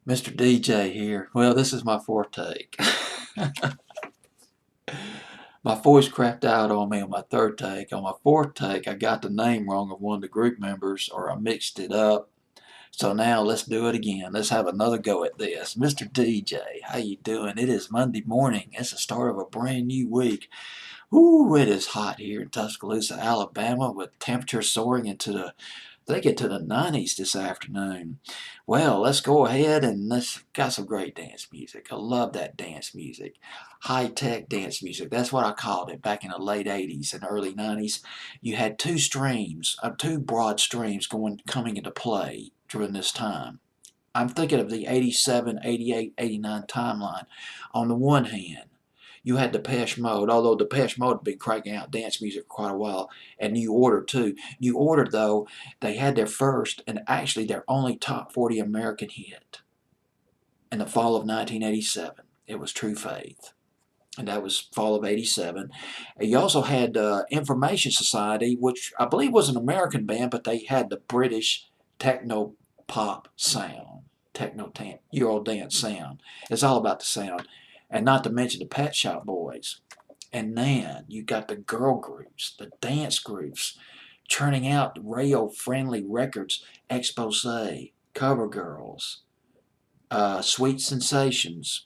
Mr. DJ here. Well, this is my fourth take. My voice crapped out on me on my third take. On my fourth take, I got the name wrong of one of the group members, or I mixed it up. So now let's do it again. Let's have another go at this. Mr. DJ, how you doing? It is Monday morning. It's the start of a brand new week. Ooh, it is hot here in Tuscaloosa, Alabama, with temperatures soaring into they get to the 90s this afternoon. Well, let's go ahead and let's got some great dance music. I love that dance music. High-tech dance music. That's what I called it back in the late 80s and early 90s. You had two broad streams coming into play during this time. I'm thinking of the 87, 88, 89 timeline. On the one hand, you had Depeche Mode, although Depeche Mode had been cranking out dance music for quite a while, and New Order too. New Order, though, they had their first and actually their only top 40 American hit in the fall of 1987. It was True Faith. And that was fall of 87. You also had Information Society, which I believe was an American band, but they had the British techno pop sound, Euro dance sound. It's all about the sound. And not to mention the Pet Shop Boys. And then you got the girl groups, the dance groups, churning out radio-friendly records, Expose, Cover Girls, Sweet Sensations,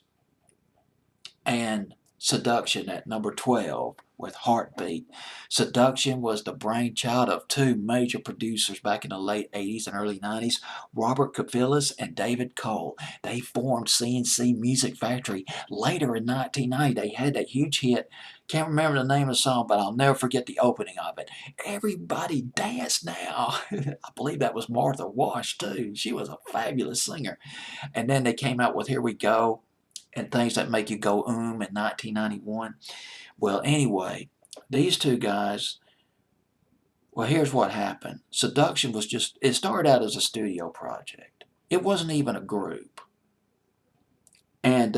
and Seduction at number 12 with Heartbeat. Seduction was the brainchild of two major producers back in the late 80s and early 90s, Robert Cavillas and David Cole. They formed CNC Music Factory. Later in 1990, they had that huge hit. Can't remember the name of the song, but I'll never forget the opening of it. Everybody dance now. I believe that was Martha Wash, too. She was a fabulous singer. And then they came out with Here We Go and Things That Make You Go in 1991. Well, anyway, these two guys, well, here's what happened. Seduction was it started out as a studio project. It wasn't even a group. And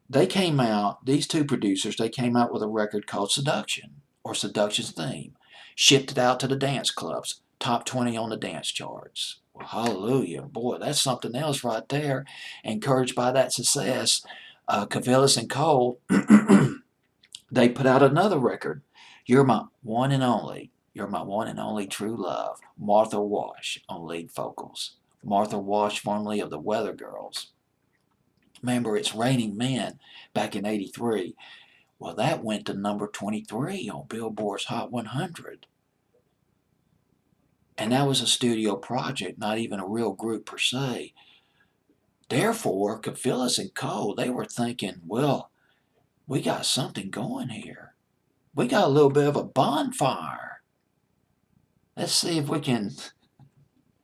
they came out, these two producers, they came out with a record called Seduction, or Seduction's Theme. Shipped it out to the dance clubs, top 20 on the dance charts. Well, hallelujah. Boy, that's something else right there. Encouraged by that success, Cavillas and Cole, they put out another record. You're my one and only. You're my one and only true love. Martha Wash on lead vocals. Martha Wash, formerly of the Weather Girls. Remember, It's Raining Men back in 83. Well, that went to number 23 on Billboard's Hot 100. And that was a studio project, not even a real group per se. Therefore, Cavillas and Cole, they were thinking, well, we got something going here. We got a little bit of a bonfire. Let's see if we can,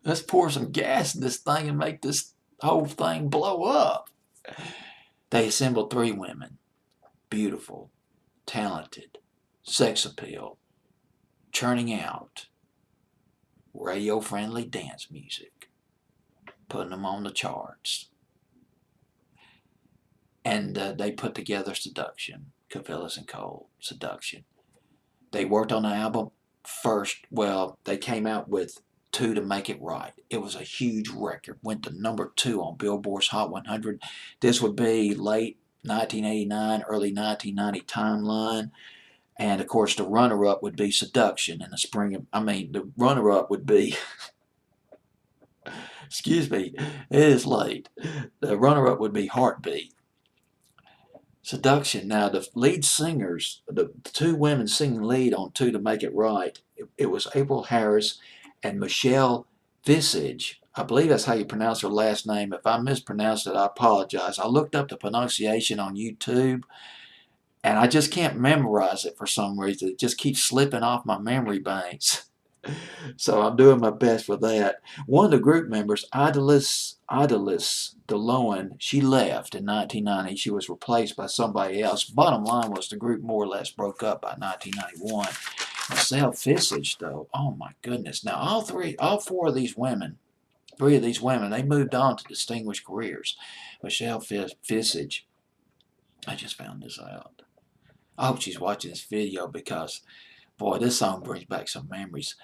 let's pour some gas in this thing and make this whole thing blow up. They assembled three women, beautiful, talented, sex appeal, churning out radio-friendly dance music, putting them on the charts. And they put together Seduction, Cavillas and Cole, Seduction. They worked on the album first. Well, they came out with Two to Make It Right. It was a huge record. Went to number 2 on Billboard's Hot 100. This would be late 1989, early 1990 timeline. And, of course, the runner-up would be Seduction in the spring of, the runner-up would be, excuse me, it is late. The runner-up would be Heartbeat. Seduction. Now, the lead singers, the two women singing lead on Two to Make It Right, it was April Harris and Michelle Visage. I believe that's how you pronounce her last name. If I mispronounced it, I apologize. I looked up the pronunciation on YouTube, and I just can't memorize it for some reason. It just keeps slipping off my memory banks. So I'm doing my best with that. One of the group members, Idalis DeLoan, she left in 1990. She was replaced by somebody else. Bottom line was the group more or less broke up by 1991. Michelle Visage, though, oh my goodness. Now, all four of these women, three of these women, they moved on to distinguished careers. Michelle Visage, I just found this out. I hope she's watching this video because, boy, this song brings back some memories.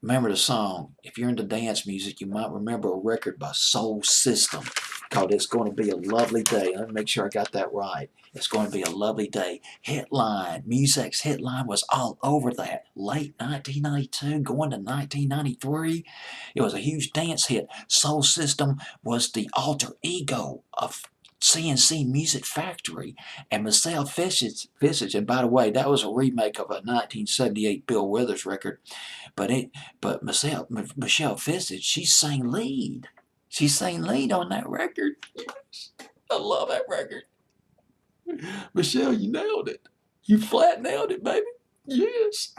remember the song. If you're into dance music, you might remember a record by Soul System called It's Going to Be a Lovely Day. Let me make sure I got that right. It's Going to Be a Lovely Day. Hitline, Music's Hitline was all over that. Late 1992, going to 1993. It was a huge dance hit. Soul System was the alter ego of CNC Music Factory and Michelle Visage. And by the way, that was a remake of a 1978 Bill Withers record. But Michelle Visage, she sang lead. She sang lead on that record. Yes. I love that record. Michelle, you nailed it. You flat nailed it, baby. Yes.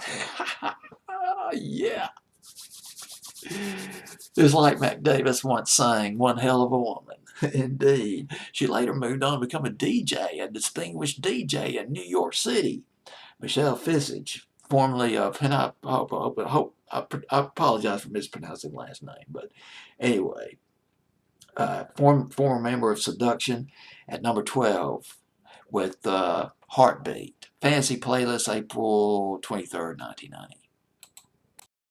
Yeah. It's like Mac Davis once sang, one hell of a woman. Indeed. She later moved on to become a DJ, a distinguished DJ in New York City. Michelle Visage, formerly of, and I apologize for mispronouncing the last name, but anyway, former member of Seduction at number 12 with Heartbeat. Fantasy Playlist, April 23rd, 1990.